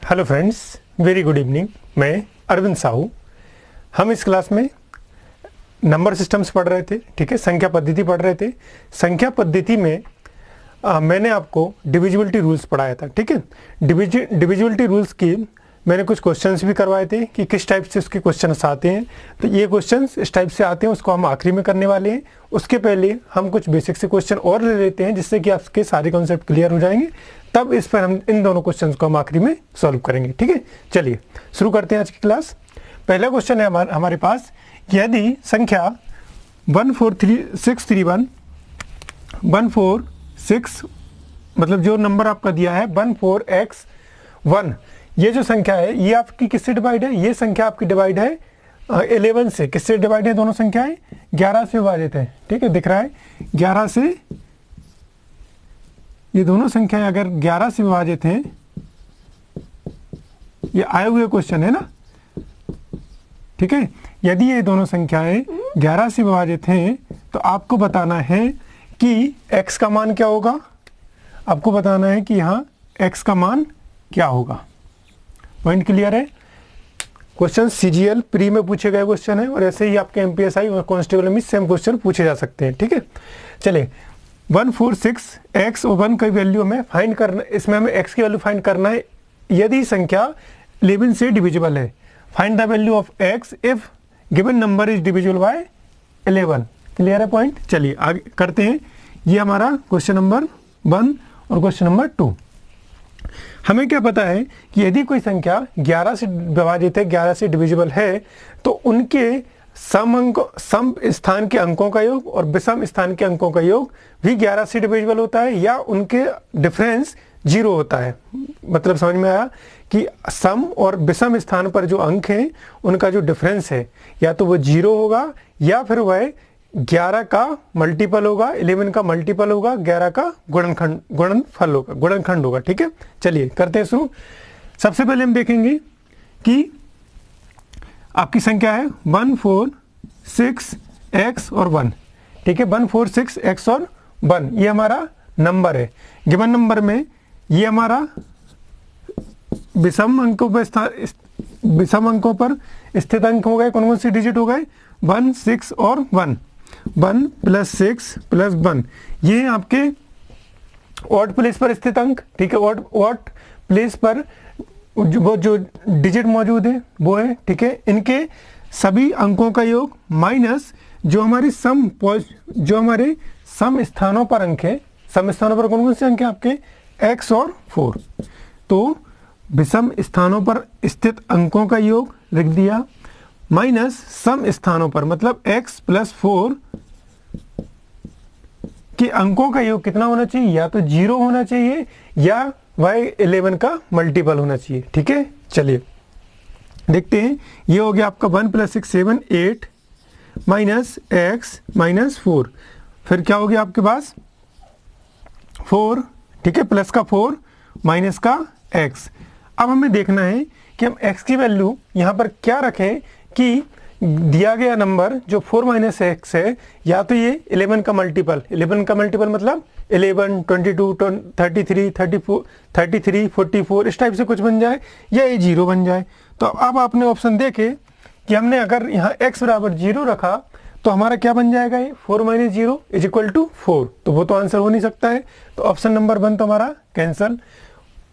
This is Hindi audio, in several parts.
Hello friends, very good evening. मैं अरविंद साहू। हम इस क्लास में नंबर सिस्टम्स पढ़ रहे थे, ठीक है, संख्या पद्धति पढ़ रहे थे। संख्या पद्धति में मैंने आपको डिविजिबिलिटी रूल्स पढ़ाया था, ठीक है। डिविजिबिलिटी रूल्स की मैंने कुछ क्वेश्चंस भी करवाए थे कि किस टाइप से उसके क्वेश्चंस आते हैं। तो ये क्वेश्चंस इस टाइप से आते हैं, उसको हम आखिरी में करने वाले हैं। उसके पहले हम कुछ बेसिक से क्वेश्चन और ले लेते हैं, जिससे कि आपके सारे कॉन्सेप्ट क्लियर हो जाएंगे। तब इस पर हम इन दोनों क्वेश्चंस को हम आखिरी में सॉल्व करेंगे, ठीक है। चलिए शुरू करते हैं आज की क्लास। पहला क्वेश्चन है हमारे पास, यदि संख्या 146 मतलब जो नंबर आपका दिया है 14x1, ये जो संख्या है ये आपकी किससे डिवाइड है? ये संख्या आपकी डिवाइड है 11 से। किससे डिवाइड है? दोनों संख्याएं 11 से विभाजित है, ठीक है, दिख रहा है 11 से। ये दोनों संख्याएं अगर 11 से विभाजित हैं, ये आए हुए क्वेश्चन है ना, ठीक है। यदि ये दोनों संख्याएं 11 से विभाजित हैं तो आपको बताना है कि x का मान क्या होगा। आपको बताना है कि यहाँ x का मान क्या होगा। पॉइंट क्लियर है? क्वेश्चन CGL प्री में पूछे गए क्वेश्चन है, और ऐसे ही आपके MPSI और कांस्टेबल में सेम क्वेश्चन पूछे जा सकते हैं, ठीक है। चलिए 146x और 1 की वैल्यू हमें फाइंड करना, इसमें हमें x की वैल्यू फाइंड करना है यदि संख्या 11 से डिविजिबल है। Find the value of x if given number is divisible by 11। Clear है पॉइंट? चलिए आगे करते हैं। ये हमारा क्वेश्चन नंबर 1 और क्वेश्चन नंबर 2। हमें क्या पता है कि यदि कोई संख्या 11 से विभाजित है, 11 से डिविजिबल है, तो उनके सम स्थान के अंकों का योग और विषम स्थान के अंकों का योग भी 11 से डिविजिबल होता है, या उनके डिफरेंस 0 होता है। मतलब समझ में आया कि सम और विषम स्थान पर जो अंक हैं उनका जो डिफरेंस है, या तो वो 0 होगा या फिर वह 11 का मल्टीपल होगा, 11 का मल्टीपल होगा, 11 का गुणनखंड होगा, ठीक है। चलिए करते हैं शुरू। सबसे पहले हम देखेंगे कि आपकी संख्या है 146x और 1, ठीक है। 146x और 1 ये हमारा नंबर है। गिवन नंबर में ये हमारा विषम अंकों पर स्थित अंक हो गए। कौन कौन से डिजिट हो गए? 1, 6 और 1। 1 + 6 + 1 ये हैं आपके ऑड प्लेस पर स्थित अंक, ठीक है। ऑड प्लेस पर वो जो डिजिट मौजूद है वो है, ठीक है। इनके सभी अंकों का योग माइनस जो हमारे सम स्थानों पर अंक है। सम स्थानों पर कौन कौन से अंक हैं आपके? x और 4। तो विषम स्थानों पर स्थित अंकों का योग लिख दिया, माइनस सम स्थानों पर, मतलब x + 4 के अंकों का योग कितना होना चाहिए? या तो 0 होना चाहिए या y 11 का मल्टीपल होना चाहिए, ठीक है। चलिए देखते हैं। ये हो गया आपका 1 + 6 7 8 माइनस x माइनस 4। फिर क्या हो गया आपके पास? 4, ठीक है, प्लस का 4 माइनस का x। अब हमें देखना है कि हम x की वैल्यू यहाँ पर क्या रखें कि दिया गया नंबर जो 4 - x है, या तो ये 11 का मल्टीपल, 11 का मल्टीपल मतलब 11, 22, 33, 44 इस टाइप से कुछ बन जाए, या ये 0 बन जाए। तो अब आपने ऑप्शन देखे कि हमने अगर यहाँ x बराबर 0 रखा तो हमारा क्या बन जाएगा? ये 4 - 0 = 4। तो वो तो आंसर हो नहीं सकता है। तो ऑप्शन नंबर 1 तो हमारा कैंसल।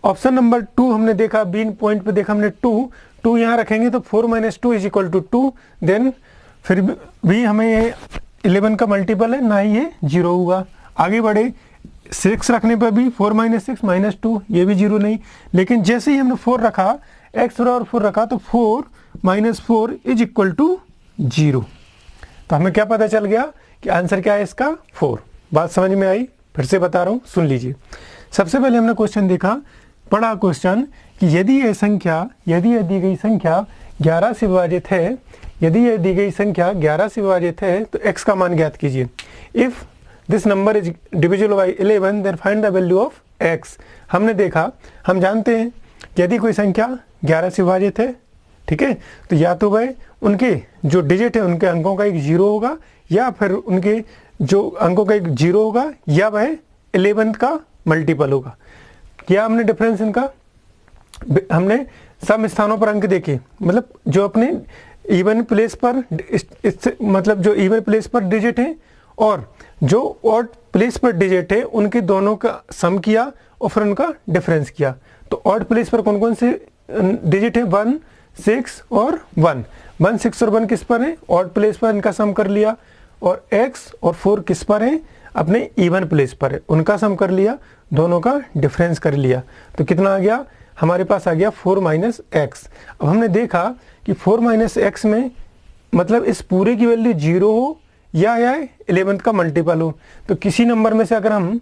ऑप्शन नंबर 2 हमने देखा, बीन पॉइंट पे देखा हमने 2 यहाँ रखेंगे तो 4 - 2 = 2। देन फिर भी हमें ये 11 का मल्टीपल है, ना ही ये 0 हुआ। आगे बढ़े, 6 रखने पर भी 4 - 6 - 2 ये भी 0 नहीं। लेकिन जैसे ही हमने 4 रखा, x बराबर 4 रखा, तो 4 - 4 = 0। तो हमें क्या पता चल गया कि आंसर क्या है इसका? 4। बात समझ में आई? फिर से बता रहा हूँ, सुन लीजिए। सबसे पहले हमने क्वेश्चन देखा, पढ़ा क्वेश्चन कि यदि ये दी गई संख्या 11 से विभाजित है, यदि ये दी गई संख्या 11 से विभाजित है तो x का मान ज्ञात कीजिए। If this number is divisible by 11 then find the value of x। हमने देखा, हम जानते हैं यदि कोई संख्या 11 से विभाजित है, ठीक है, तो या तो वह उनके जो डिजिट है उनके अंकों का एक 0 होगा, या फिर उनके जो अंकों का एक 0 होगा, या वह 11 का मल्टीपल होगा। किया हमने डिफरेंस इनका, हमने सम स्थानों पर अंक देखे, मतलब जो अपने इवन प्लेस पर मतलब जो इवन प्लेस पर डिजिट है और जो ऑड प्लेस पर डिजिट है उनके दोनों का सम किया और फिर उनका डिफरेंस किया। तो ऑड प्लेस पर कौन कौन से डिजिट है? 1, 6 और 1। 1, 6 और 1 किस पर है? ऑड प्लेस पर, इनका सम कर लिया। और x और 4 किस पर है? अपने इवन प्लेस पर है, उनका सम कर लिया, दोनों का डिफरेंस कर लिया। तो कितना आ गया? हमारे पास आ गया 4 माइनस एक्स। अब हमने देखा कि 4 माइनस एक्स में मतलब इस पूरे की वैल्यू 0 हो या 11 का मल्टीपल हो। तो किसी नंबर में से अगर हम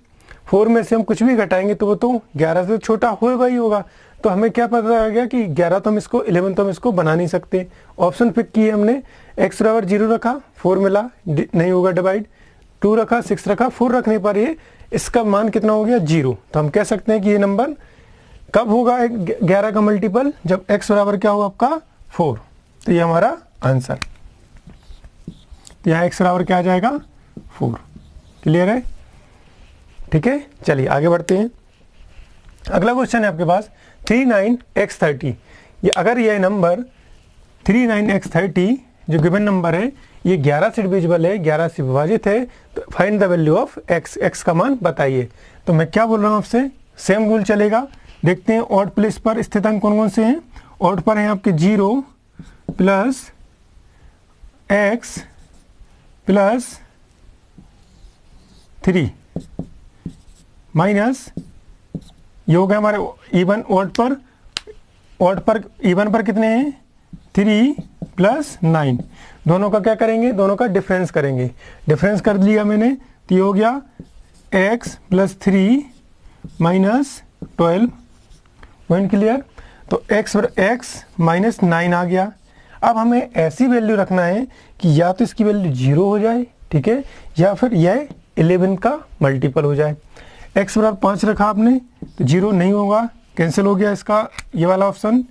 4 में से हम कुछ भी घटाएंगे तो वो तो 11 से छोटा होगा ही होगा। तो हमें क्या पता आ गया कि 11 तो हम इसको 11 तो हम इसको बना नहीं सकते। ऑप्शन पिक किए हमने, x बराबर 0 रखा, 4 मिला, नहीं होगा डिवाइड, 2 रखा, 6 रखा, 4 रखने पर ये इसका मान कितना हो गया? 0। तो हम कह सकते हैं कि ये नंबर कब होगा 11 का मल्टीपल? जब x बराबर क्या होगा आपका? 4। तो ये हमारा आंसर। तो यहाँ x बराबर क्या आ जाएगा? 4। क्लियर है? ठीक है, चलिए आगे बढ़ते हैं। अगला क्वेश्चन है आपके पास 39x30। ये अगर ये नंबर 39x30 जो गिवन नंबर है ये 11 से डिविजिबल है, 11 से विभाजित है, तो find the value of x, x का मान बताइए। तो मैं क्या बोल रहा हूँ आपसे, सेम रूल चलेगा। देखते हैं ऑड प्लेस पर स्थित अंक कौन कौन से हैं। ऑड पर हैं आपके 0 प्लस x प्लस 3 माइनस ये हो गया हमारे इवन। ऑड पर इवन पर कितने हैं? 3 प्लस 9। दोनों का क्या करेंगे? दोनों का डिफरेंस करेंगे। डिफरेंस कर लिया मैंने, तो ये हो गया x plus 3 minus 12। Point clear? तो x माइनस 9 आ गया। अब हमें ऐसी वैल्यू रखना है कि या तो इसकी वैल्यू 0 हो जाए, ठीक है, या फिर यह 11 का मल्टीपल हो जाए। x बराबर 5 रखा आपने तो 0 नहीं होगा, कैंसिल हो गया इसका ये वाला ऑप्शन।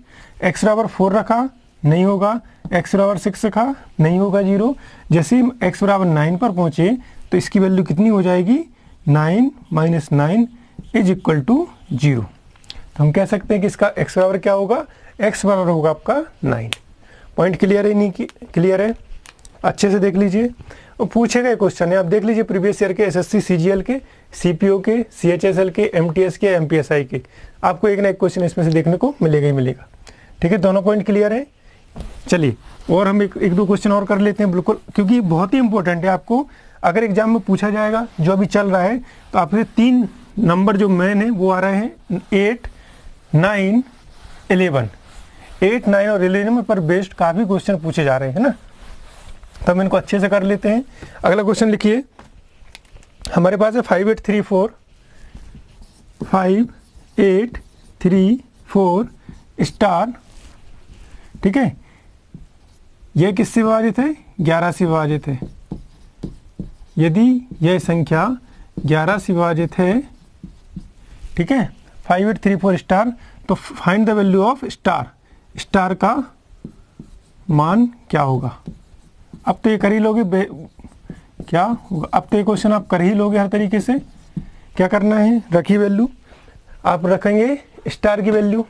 x बराबर 4 रखा, नहीं होगा। x बराबर 6 रखा, नहीं होगा, 0। जैसे ही x बराबर 9 पर पहुंचे तो इसकी वैल्यू कितनी हो जाएगी? 9 माइनस 9 इज इक्वल टू 0। तो हम कह सकते हैं कि इसका x बराबर क्या होगा? x बराबर होगा आपका 9। पॉइंट क्लियर है? नहीं क्लियर है? अच्छे से देख लीजिए। वो पूछेगा ये क्वेश्चन है, आप देख लीजिए प्रीवियस ईयर के एसएससी सीजीएल के, सीपीओ के, सीएचएसएल के, एमटीएस के, एमपीएसआई के, आपको एक ना एक क्वेश्चन इसमें से देखने को मिलेगा ही मिलेगा। ठीक है, दोनों पॉइंट क्लियर है? चलिए और हम एक दो क्वेश्चन और कर लेते हैं, बिल्कुल, क्योंकि बहुत ही इंपॉर्टेंट है। आपको अगर एग्जाम में पूछा जाएगा जो अभी चल रहा है, तो आपसे 3 नंबर जो मेन है वो आ रहे हैं 8, 9, 11। 8, 9 और 11 पर बेस्ड काफ़ी क्वेश्चन पूछे जा रहे हैं ना, तो हम इनको अच्छे से कर लेते हैं। अगला क्वेश्चन लिखिए, हमारे पास है 5, 8, 3, 4 5, 8, 3, 4 स्टार। ठीक है, यह किससे विभाजित है? 11 से विभाजित है। यदि यह संख्या 11 से विभाजित है, ठीक है, 5, 8, 3, 4 स्टार, तो find the value of star. Star का मान क्या होगा? अब तो ये कर ही लोगे, क्या होगा? अब तो ये क्वेश्चन आप कर ही लोगे हर तरीके से। क्या करना है? रखिए वैल्यू, आप रखेंगे स्टार की वैल्यू।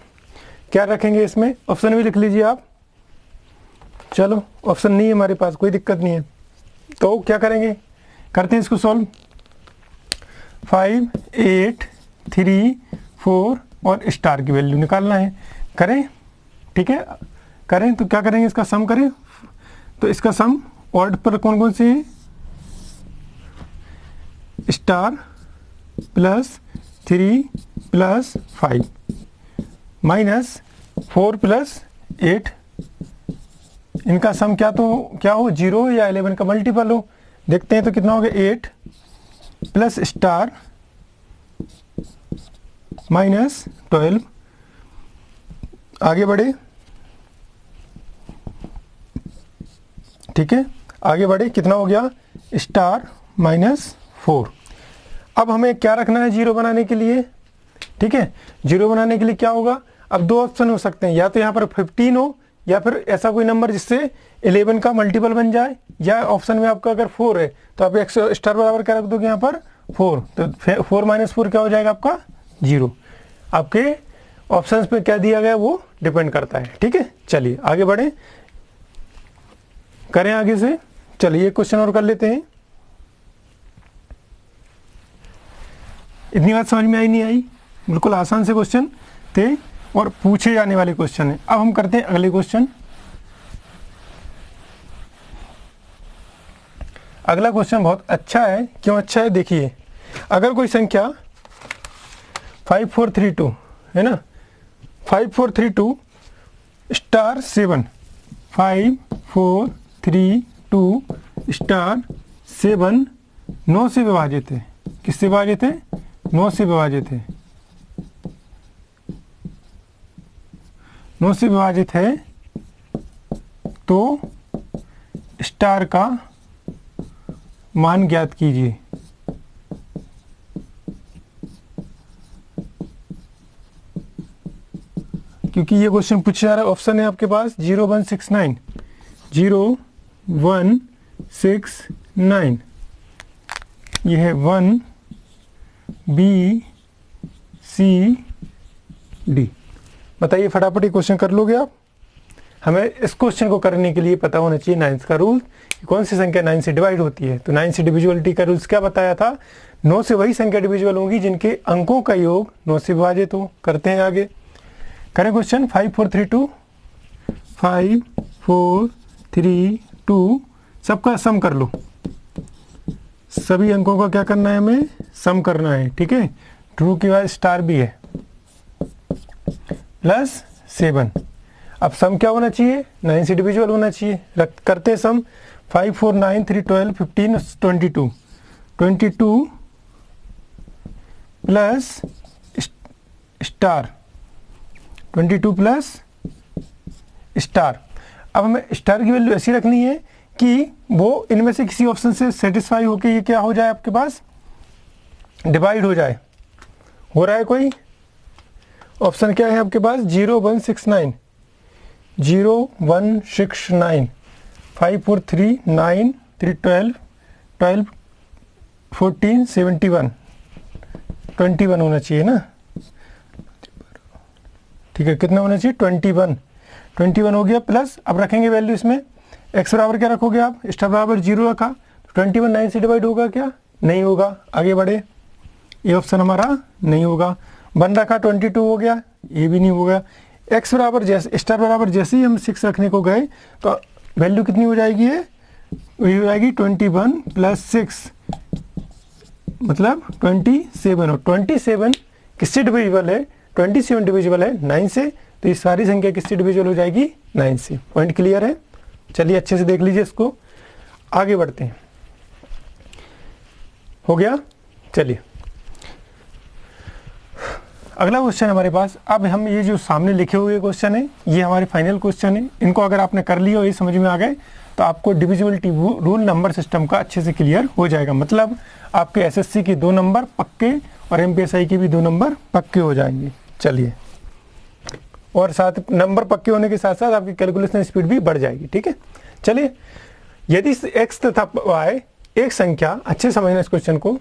क्या रखेंगे इसमें? ऑप्शन भी लिख लीजिए आप। चलो ऑप्शन नहीं है हमारे पास, कोई दिक्कत नहीं है, तो क्या करेंगे? करते हैं इसको सॉल्व। 5, 8, 3, 4 और स्टार की वैल्यू निकालना है। करें? ठीक है, करें। तो क्या करेंगे? इसका सम करें। तो इसका सम ऑड पर कौन कौन से हैं? Star plus 3 plus 5 minus 4 plus 8। इनका सम क्या हो? 0 या 11 का मल्टीपल हो। देखते हैं तो कितना हो गया? 8 प्लस स्टार माइनस 12। आगे बढ़े, ठीक है, आगे बढ़े। कितना हो गया? Star minus 4। अब हमें क्या रखना है 0 बनाने के लिए? ठीक है, 0 बनाने के लिए क्या होगा? अब 2 ऑप्शन हो सकते हैं, या तो यहाँ पर 15 हो, या फिर ऐसा कोई नंबर जिससे 11 का मल्टीपल बन जाए, या ऑप्शन में आपका अगर 4 है तो आप एक स्टार बराबर क्या रख दोगे यहाँ पर? 4। तो 4 माइनस 4 क्या हो जाएगा आपका? 0। आपके ऑप्शंस पे क्या दिया गया वो डिपेंड करता है। ठीक है, चलिए आगे बढ़े, करें आगे से। चलिए एक क्वेश्चन और कर लेते हैं। इतनी बात समझ में आई नहीं आई? बिल्कुल आसान से क्वेश्चन थे और पूछे जाने वाले क्वेश्चन है। अब हम करते हैं अगले क्वेश्चन। अगला क्वेश्चन बहुत अच्छा है। क्यों अच्छा है? देखिए, अगर कोई संख्या 5432 है ना, 5432 स्टार 7, 5432 स्टार 7 9 से विभाजित है। किससे विभाजित है? 9 से विभाजित है। 9 से विभाजित है तो स्टार का मान ज्ञात कीजिए। क्योंकि ये क्वेश्चन पूछा जा रहा है, ऑप्शन है आपके पास 0169, 0169, ये है 1 B C D। बताइए फटाफट ये क्वेश्चन कर लोगे आप? हमें इस क्वेश्चन को करने के लिए पता होना चाहिए 9 का रूल, कौन सी संख्या 9 से डिवाइड होती है। तो 9 से डिविजिबिलिटी का रूल्स क्या बताया था? 9 से वही संख्या डिविजिबल होगी जिनके अंकों का योग 9 से विभाजित हो। करते हैं आगे, करें क्वेश्चन 5432, 5432 सबका सम कर लो। सभी अंकों का क्या करना है? हमें सम करना है। ठीक है, ट्रू के बाद स्टार भी है, प्लस 7। अब सम क्या होना चाहिए? 9 से डिविजिबल होना चाहिए। करते सम 5 4 9 3 12 15 22 22 प्लस स्टार 22 प्लस स्टार। अब हमें स्टार की वैल्यू ऐसी रखनी है कि वो इनमें से किसी ऑप्शन से सेटिस्फाई होकर ये क्या हो जाए आपके पास? डिवाइड हो जाए। हो रहा है कोई? ऑप्शन क्या है आपके पास? 0169, 0169, 5 4 3 9 3 12 12 14 71 21 होना चाहिए ना। ठीक है, कितना होना चाहिए? 21 हो गया। प्लस अब रखेंगे वैल्यू इसमें, x बराबर क्या रखोगे आप? स्टार बराबर 0 रखा, 21 9 से डिवाइड होगा क्या? नहीं होगा। आगे बढ़े, ये ऑप्शन हमारा नहीं होगा। 1 रखा, 22 हो गया, ये भी नहीं होगा। x बराबर जैसे स्टार बराबर जैसे ही हम 6 रखने को गए तो वैल्यू कितनी हो जाएगी? है वही हो जाएगी 21 प्लस 6 मतलब 27। और 27 किससे डिविजिबल है? 27 डिविजिबल है 9 से, तो ये सारी संख्या किससे डिविजिबल हो जाएगी? 9 से। पॉइंट क्लियर है? चलिए अच्छे से देख लीजिए इसको, आगे बढ़ते हैं। हो गया? चलिए अगला क्वेश्चन हमारे पास। अब हम ये जो सामने लिखे हुए क्वेश्चन है ये हमारे फाइनल क्वेश्चन है। इनको अगर आपने कर लिया और ये समझ में आ गए तो आपको डिविजिबिलिटी रूल नंबर सिस्टम का अच्छे से क्लियर हो जाएगा। मतलब आपके एसएससी के 2 नंबर पक्के और एमपीएसआई के भी 2 नंबर पक्के हो जाएंगे। चलिए, और साथ नंबर पक्के होने के साथ साथ आपकी कैलकुलेशन स्पीड भी बढ़ जाएगी। ठीक है, चलिए यदि x तथा y एक संख्या, अच्छे समझना इस क्वेश्चन को,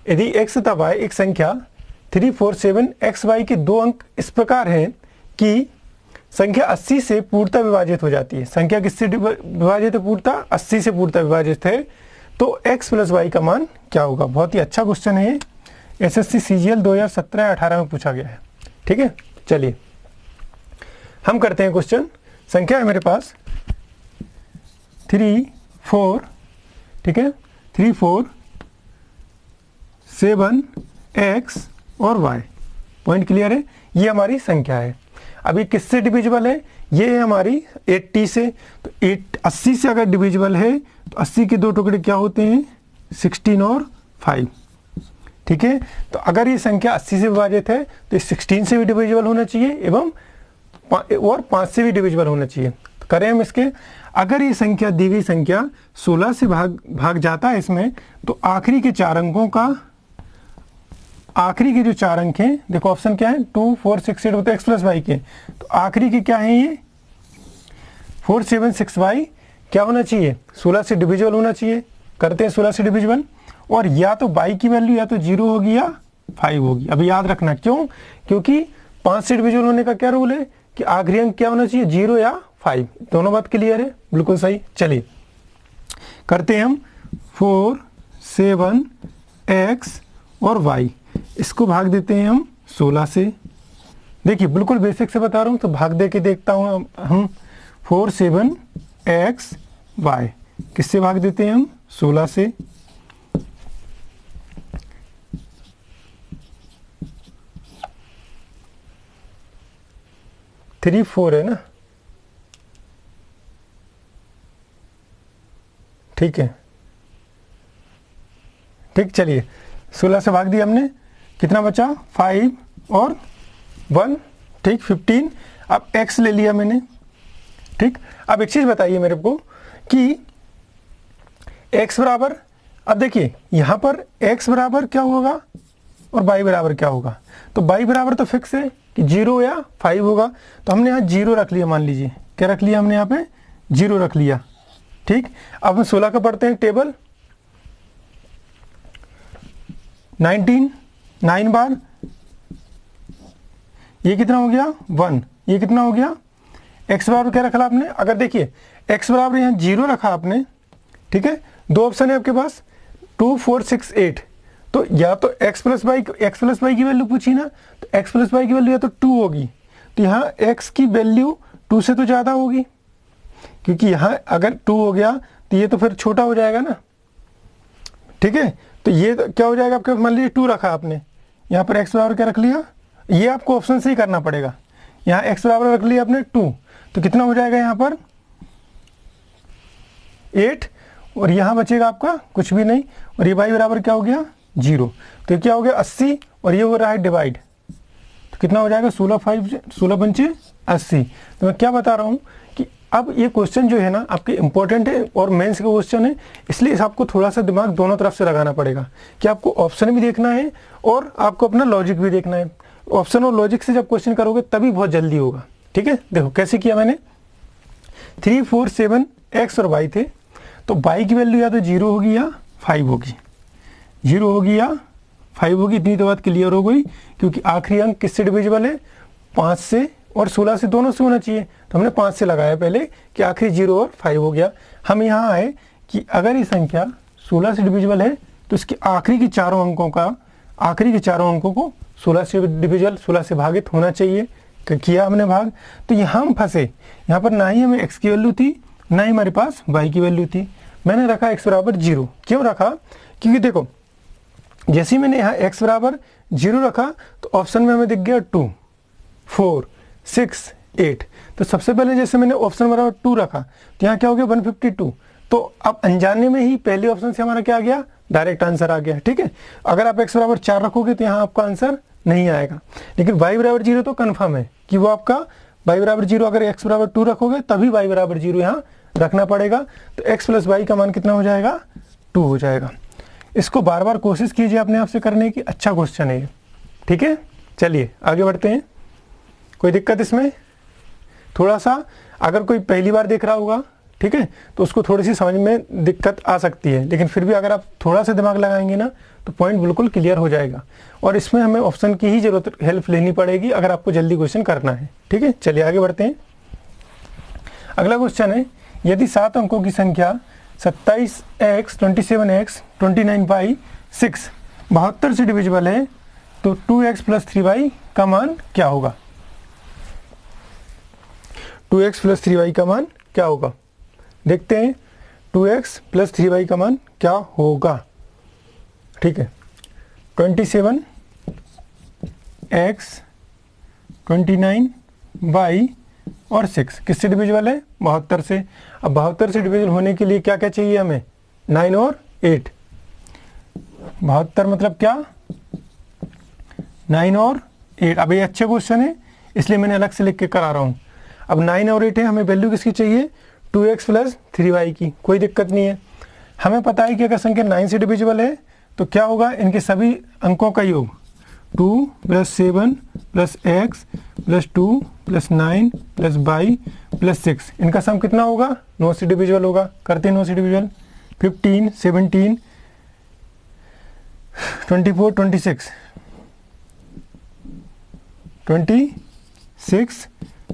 यदि x तथा y एक संख्या 3 4 7 xy के 2 अंक इस प्रकार हैं कि संख्या 80 से पूर्णतः विभाजित हो जाती है। संख्या किससे विभाजित है? पूर्णतः 80 से पूर्णतः विभाजित है, तो x प्लस y का मान क्या होगा? बहुत ही अच्छा क्वेश्चन है, एसएससी सीजीएल 2017-18 में पूछा गया है। ठीक है, चलिए हम करते हैं क्वेश्चन। संख्या है मेरे पास 3 4, ठीक है, 3 4 7 x और y। पॉइंट क्लियर है? ये हमारी संख्या है। अभी किससे डिविजिबल है? ये है हमारी 80 से। तो 80 से अगर डिविजिबल है तो 80 के 2 टुकड़े क्या होते हैं? 16 और 5। ठीक है, तो अगर ये संख्या 80 से विभाजित है तो 16 से भी डिविजिबल होना चाहिए एवं और 5 से भी डिविजिबल होना चाहिए। तो करें हम इसके, अगर ये संख्या दी गई संख्या 16 से भाग जाता है इसमें, तो आखिरी के 4 अंकों का, आखिरी के जो 4 अंक हैं, देखो ऑप्शन क्या है? 2 4 6 8 होते हैं x प्लस वाई के, तो आखिरी के क्या है? ये 4 7 6 y क्या होना चाहिए? 16 से डिविजिबल होना चाहिए। करते हैं 16 से डिविजिबल, और या तो y की वैल्यू या तो 0 होगी या 5 होगी। अभी याद रखना, क्यों? क्योंकि 5 से डिविजिबल होने का क्या रूल है कि आखिरी अंक क्या होना चाहिए, 0 या 5। दोनों बात क्लियर है, बिल्कुल सही। चलिए करते हैं हम 4, 7, x और y, इसको भाग देते हैं हम 16 से। देखिए बिल्कुल बेसिक से बता रहा हूँ, तो भाग दे के देखता हूँ हम। 4, 7 x y किससे भाग देते हैं हम, 16 से। थ्री 4 है ना, ठीक है, ठीक। चलिए 16 से भाग दिया हमने, कितना बचा, 5 और 1, ठीक, 15। अब x ले लिया मैंने, ठीक। अब एक चीज़ बताइए मेरे को कि x बराबर, अब देखिए यहाँ पर x बराबर क्या होगा और y बराबर क्या होगा। तो y बराबर तो फिक्स है कि 0 या 5 होगा, तो हमने यहाँ 0 रख लिया। मान लीजिए क्या रख लिया हमने यहाँ पे, 0 रख लिया, ठीक। अब हम 16 का पढ़ते हैं टेबल। 19 9 बार, ये कितना हो गया, 1। ये कितना हो गया, x बराबर क्या रखा आपने, अगर देखिए x बराबर यहाँ 0 रखा आपने, ठीक है। दो ऑप्शन है आपके पास, 2, 4, 6, 8। तो या तो x प्लस वाई की वैल्यू पूछी ना, तो x प्लस वाई की वैल्यू या तो 2 होगी, तो यहाँ x की वैल्यू 2 से तो ज़्यादा होगी, क्योंकि यहाँ अगर 2 हो गया तो ये तो फिर छोटा हो जाएगा ना, ठीक है। तो ये तो क्या हो जाएगा आपके, मान लीजिए 2 रखा आपने, यहाँ पर x बराबर क्या रख लिया, ये आपको ऑप्शन से ही करना पड़ेगा। यहाँ x बराबर रख लिया आपने 2, तो कितना हो जाएगा यहाँ पर 8, और यहाँ बचेगा आपका कुछ भी नहीं, और ये y बराबर क्या हो गया, 0। तो ये क्या हो गया 80, और ये हो रहा है डिवाइड, तो कितना हो जाएगा 16 पंचे 80। तो मैं क्या बता रहा हूँ कि अब ये क्वेश्चन जो है ना आपके इंपॉर्टेंट है और मेंस का क्वेश्चन है, इसलिए इस आपको थोड़ा सा दिमाग दोनों तरफ से लगाना पड़ेगा कि आपको ऑप्शन भी देखना है और आपको अपना लॉजिक भी देखना है। ऑप्शन और लॉजिक से जब क्वेश्चन करोगे तभी बहुत जल्दी होगा, ठीक है। देखो कैसे किया मैंने, 3, 4, 7 x और y थे, तो y की वैल्यू या तो 0 होगी या 5 होगी, 0 होगी या 5 होगी। इतनी तो बात क्लियर हो गई, क्योंकि आखिरी अंक किससे डिविजिबल है, 5 से और 16 से, दोनों से होना चाहिए। तो हमने 5 से लगाया पहले कि आखिरी 0 और 5 हो गया। हम यहाँ आए कि अगर ये संख्या 16 से डिविजिबल है तो इसके आखिरी के चारों अंकों को 16 से डिविजिबल, 16 से भागित होना चाहिए। किया हमने भाग, तो यहाँ हम फंसे, यहाँ पर ना ही हमें x की वैल्यू थी ना ही हमारे पास y की वैल्यू थी। मैंने रखा x बराबर 0, क्यों रखा, क्योंकि देखो जैसे ही मैंने यहाँ x बराबर 0 रखा तो ऑप्शन में हमें दिख गया 2, 4, 6, 8। तो सबसे पहले जैसे मैंने ऑप्शन बराबर 2 रखा तो यहाँ क्या हो गया 152। तो अब अनजाने में ही पहले ऑप्शन से हमारा क्या आ गया, डायरेक्ट आंसर आ गया, ठीक है। अगर आप x बराबर 4 रखोगे तो यहाँ आपका आंसर नहीं आएगा, लेकिन y बराबर 0 तो कन्फर्म है कि वो आपका y बराबर 0, अगर x बराबर 2 रखोगे तभी y बराबर 0 यहाँ रखना पड़ेगा। तो x प्लस वाई का मान कितना हो जाएगा, 2 हो जाएगा। इसको बार बार कोशिश कीजिए अपने आप से करने की, अच्छा क्वेश्चन है ये, ठीक है। चलिए आगे बढ़ते हैं। कोई दिक्कत इसमें, थोड़ा सा अगर कोई पहली बार देख रहा होगा, ठीक है, तो उसको थोड़ी सी समझ में दिक्कत आ सकती है, लेकिन फिर भी अगर आप थोड़ा सा दिमाग लगाएंगे ना तो पॉइंट बिल्कुल क्लियर हो जाएगा। और इसमें हमें ऑप्शन की ही जरूरत, हेल्प लेनी पड़ेगी अगर आपको जल्दी क्वेश्चन करना है, ठीक है। चलिए आगे बढ़ते हैं। अगला क्वेश्चन है, यदि 7 अंकों की संख्या 27x, 27x, 29y, 6 72 से डिविजिबल है तो 2x प्लस 3y का मान क्या होगा। 2x प्लस 3y का मान क्या होगा, देखते हैं 2x प्लस 3y का मान क्या होगा, ठीक है। 27x, 29y और 6 किससे डिविजिबल है, 72 से। अब 72 से डिविजिबल होने के लिए क्या क्या चाहिए हमें, 9 और 8। 72 मतलब क्या, 9 और 8। अब ये अच्छे क्वेश्चन है इसलिए मैंने अलग से लिख के करा रहा हूँ। अब 9 और 8 है, हमें वैल्यू किसकी चाहिए, 2x प्लस 3y की। कोई दिक्कत नहीं है, हमें पता है कि अगर संख्या 9 से डिविजिबल है तो क्या होगा, इनके सभी अंकों का योग 2 plus 7 plus x plus 2 plus 9 plus y plus 6, इनका सम कितना होगा, 9 से डिविजिबल होगा। करते हैं 9 से divisible, 15, 17, 24, 26, 26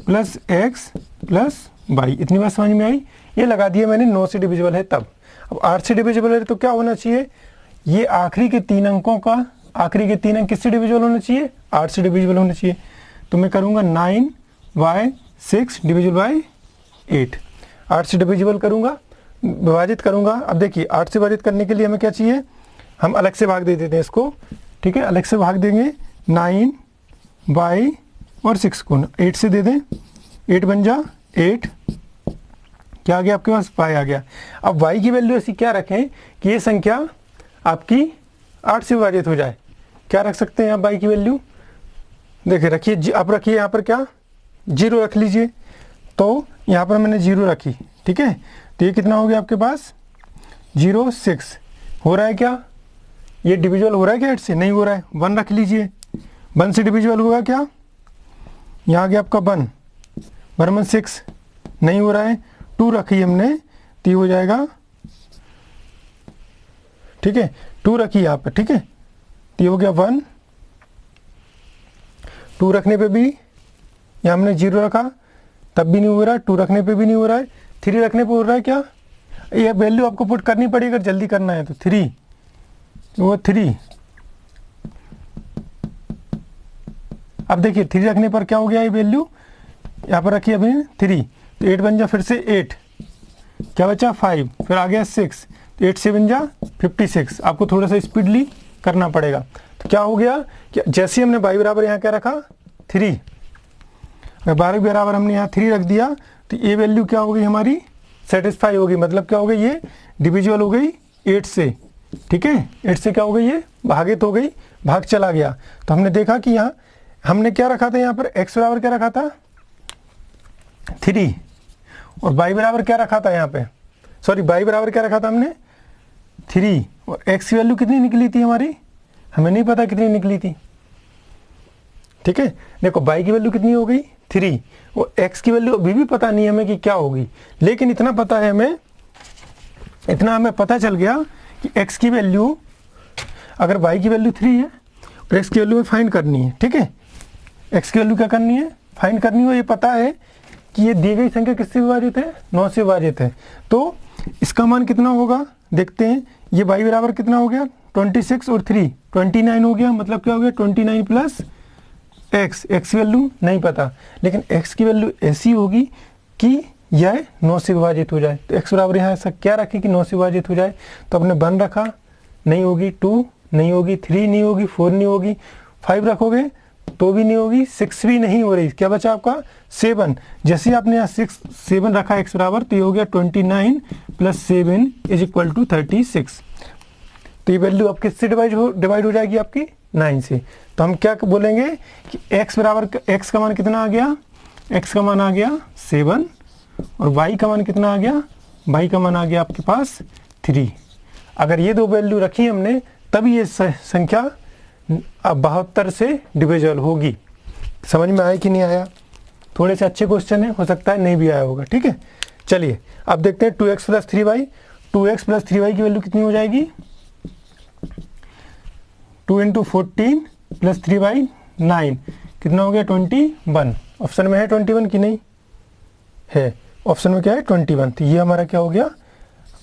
plus x plus y. इतनी बात समझ में आई? ये लगा दिया मैंने 9 से डिविजिबल है तब। अब 8 से डिविजिबल है तो क्या होना चाहिए? ये आखिरी के 3 अंकों का आखिरी के 3 अंक किससे डिविजिबल होना चाहिए? 8 से डिविजिबल होना चाहिए। तो मैं करूँगा 9/6 डिविजिबल बाई 8। 8 से डिविजिबल करूँगा, विभाजित करूँगा। अब देखिए 8 से विभाजित करने के लिए हमें क्या चाहिए? हम अलग से भाग दे देते हैं इसको, ठीक है। अलग से भाग देंगे 9/6 को 8 से दे दें, 8 बन जा 8, क्या आ गया आपके पास? पाई आ गया। अब y की वैल्यू ऐसी क्या रखें कि ये संख्या आपकी 8 से विभाजित हो जाए? क्या रख सकते हैं आप y की वैल्यू? देखिए रखिए, आप रखिए यहाँ पर क्या 0 रख लीजिए। तो यहाँ पर मैंने 0 रखी, ठीक है। तो ये कितना हो गया आपके पास? 0.6 हो रहा है क्या? ये डिविजिबल हो रहा है क्या 8 से? नहीं हो रहा है। 1 रख लीजिए, 1 से डिविजिबल होगा क्या? यहाँ आ गया आपका 1, 1/6 नहीं हो रहा है। 2 रखी हमने तो ये हो जाएगा, ठीक है। 2 रखी यहाँ पर, ठीक है। तो ये हो गया 1, 2 रखने पे भी यहाँ हमने 0 रखा तब भी नहीं हो रहा है, 2 रखने पे भी नहीं हो रहा है, 3 रखने पे हो रहा है क्या? ये वैल्यू आपको पुट करनी पड़ेगी अगर जल्दी करना है तो। 3 वो 3, अब देखिए 3 रखने पर क्या हो गया? ये वैल्यू यहाँ पर रखी अभी 3, तो 8 बन जा फिर से 8, क्या बचा 5, फिर आ गया 6, तो 8 से बन जा 56। आपको थोड़ा सा स्पीडली करना पड़ेगा। तो क्या हो गया कि जैसे ही हमने y बराबर यहाँ क्या रखा 3, 12 के बराबर हमने यहाँ 3 रख दिया तो ये वैल्यू क्या हो गई हमारी? सेटिस्फाई होगी। मतलब क्या हो गई? ये डिविजिबल हो गई 8 से, ठीक है। 8 से क्या हो गई? ये भागित हो गई, भाग चला गया। तो हमने देखा कि यहाँ हमने क्या रखा था? यहाँ पर x बराबर क्या रखा था? 3, और y बराबर क्या रखा था यहाँ पे? सॉरी, y बराबर क्या रखा था हमने? 3, और x की वैल्यू कितनी निकली थी हमारी? हमें नहीं पता कितनी निकली थी, ठीक है। देखो y की वैल्यू कितनी हो गई? 3, और x की वैल्यू अभी भी पता नहीं हमें कि क्या होगी, लेकिन इतना पता है हमें, इतना हमें पता चल गया कि x की वैल्यू, अगर y की वैल्यू 3 है और x की वैल्यू में फाइंड करनी है, ठीक है। x की वैल्यू क्या करनी है? फाइंड करनी हो। ये पता है कि ये दी गई संख्या किससे विभाजित है? 9 से विभाजित है। तो इसका मान कितना होगा? देखते हैं। ये y बराबर कितना हो गया? 26 और 3 29 हो गया। मतलब क्या हो गया? 29 प्लस x। x की वैल्यू नहीं पता, लेकिन x की वैल्यू ऐसी होगी कि यह 9 से विभाजित हो जाए। तो x बराबर यहाँ ऐसा क्या रखें कि 9 से विभाजित हो जाए? तो अपने 1 रखा, नहीं होगी, 2 नहीं होगी, 3 नहीं होगी, 4 नहीं होगी, 5 रखोगे तो भी नहीं होगी, 6 भी नहीं हो रही। क्या बचा आपका? 7। जैसे ही आपने यहाँ 7 रखा x बराबर, तो ये हो गया 29 प्लस 7 इज इक्वल टू 36। तो ये वैल्यू अब किससे डिवाइड हो जाएगी? आपकी 9 से। तो हम क्या बोलेंगे कि x बराबर, x का मान कितना आ गया? x का मान आ गया 7, और y का मान कितना आ गया? y का मान आ गया आपके पास 3। अगर ये दो वैल्यू रखी हमने तभी ये संख्या 72 से डिविजिबल होगी। समझ में आया कि नहीं आया? थोड़े से अच्छे क्वेश्चन है, हो सकता है नहीं भी आया होगा, ठीक है। चलिए अब देखते हैं 2x plus 3y। 2x plus 3y की वैल्यू कितनी हो जाएगी? 2 × 14 प्लस 3y 9, कितना हो गया? 21। ऑप्शन में है 21 कि नहीं है? ऑप्शन में क्या है? 21। तो ये हमारा क्या हो गया?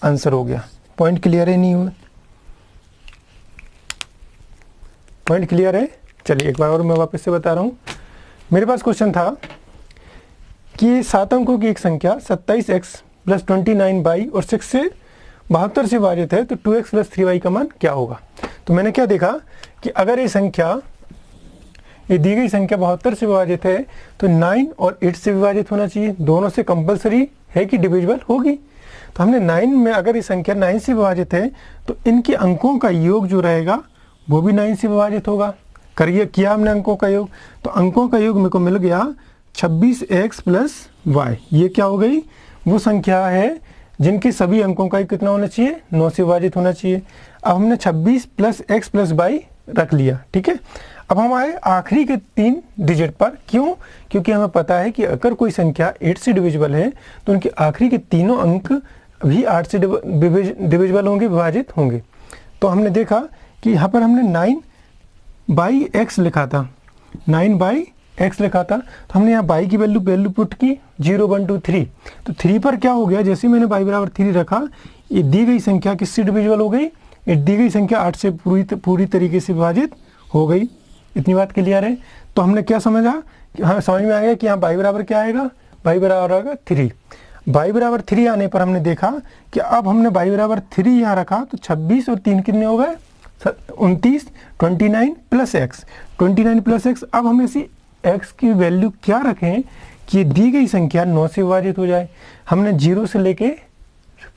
आंसर हो गया। पॉइंट क्लियर है? नहीं हुआ? पॉइंट क्लियर है? चलिए एक बार और मैं वापस से बता रहा हूँ। मेरे पास क्वेश्चन था कि 7 अंकों की एक संख्या 27x प्लस 29y और 6 से 72 से विभाजित है, तो 2x प्लस 3y का मान क्या होगा? तो मैंने क्या देखा कि अगर ये दी गई संख्या 72 से विभाजित है तो 9 और 8 से विभाजित होना चाहिए। दोनों से कंपलसरी है कि डिविजिबल होगी। तो हमने 9 में, अगर ये संख्या 9 से विभाजित है तो इनके अंकों का योग जो रहेगा वो भी 9 से विभाजित होगा। करिए, किया हमने अंकों का योग, तो अंकों का योग मेरे को मिल गया 26x प्लस y। ये क्या हो गई? वो संख्या है जिनके सभी अंकों का योग कितना होना चाहिए? 9 से विभाजित होना चाहिए। अब हमने 26 प्लस x प्लस y रख लिया, ठीक है। अब हम आए आखिरी के 3 डिजिट पर। क्यों? क्योंकि हमें पता है कि अगर कोई संख्या 8 से डिविजिबल है तो उनके आखिरी के तीनों अंक भी 8 से डिविजिबल होंगे, विभाजित होंगे। तो हमने देखा कि यहाँ पर हमने 9/x लिखा था, 9/x x लिखा था, तो हमने यहाँ y की वैल्यू पुट की 0 1 2 3। तो 3 पर क्या हो गया, जैसे मैंने y बराबर 3 रखा, ये दी गई संख्या किससे डिविजिबल हो गई, ये दी गई संख्या 8 से पूरी तरीके से विभाजित हो गई। इतनी बात क्लियर है। तो हमने क्या समझा, हाँ समझ में आ गया कि यहाँ y बराबर क्या आएगा, y बराबर आएगा 3। y बराबर 3 आने पर हमने देखा कि अब हमने y बराबर 3 यहाँ रखा, तो 26 और 3 कितने हो गए 29, 29 प्लस एक्स, 29 प्लस एक्स। अब हम इसी x की वैल्यू क्या रखें कि दी गई संख्या 9 से विभाजित हो जाए। हमने 0 से लेके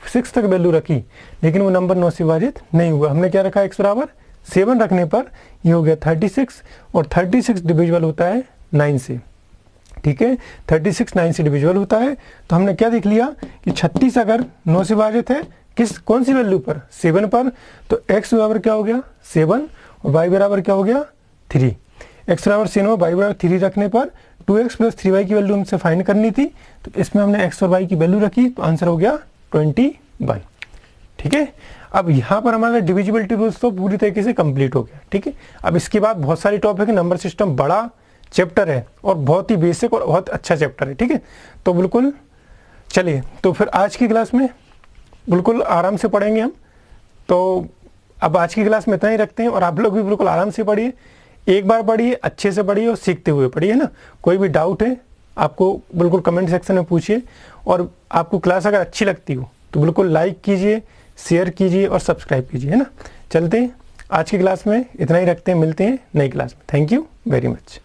6 तक वैल्यू रखी, लेकिन वो नंबर 9 से विभाजित नहीं हुआ। हमने क्या रखा, x बराबर 7 रखने पर ये हो गया 36, और 36 डिविजिबल होता है 9 से। ठीक है, 36 9 से डिविजिबल होता है। तो हमने क्या देख लिया कि 36 अगर 9 से विभाजित है कौन सी वैल्यू पर, 7 पर, तो x बराबर क्या हो गया 7 और y बराबर क्या हो गया 3। x बराबर 7 और y बराबर 3 रखने पर 2x प्लस 3y की वैल्यू हमसे फाइंड करनी थी, तो इसमें हमने x और y की वैल्यू रखी, तो आंसर हो गया 21। ठीक है, अब यहाँ पर हमारा डिविजिबिलिटी रूल्स तो पूरी तरीके से कंप्लीट हो गया। ठीक है, अब इसके बाद बहुत सारी टॉपिक है, नंबर सिस्टम बड़ा चैप्टर है और बहुत ही बेसिक और बहुत अच्छा चैप्टर है। ठीक है, तो बिल्कुल चलिए, तो फिर आज की क्लास में बिल्कुल आराम से पढ़ेंगे हम। तो अब आज की क्लास में इतना ही रखते हैं, और आप लोग भी बिल्कुल आराम से पढ़िए, एक बार पढ़िए, अच्छे से पढ़िए और सीखते हुए पढ़िए ना। कोई भी डाउट है आपको बिल्कुल कमेंट सेक्शन में पूछिए, और आपको क्लास अगर अच्छी लगती हो तो बिल्कुल लाइक कीजिए, शेयर कीजिए और सब्सक्राइब कीजिए, है ना। चलते हैं, आज की क्लास में इतना ही रखते हैं, मिलते हैं नई क्लास में। Thank you very much.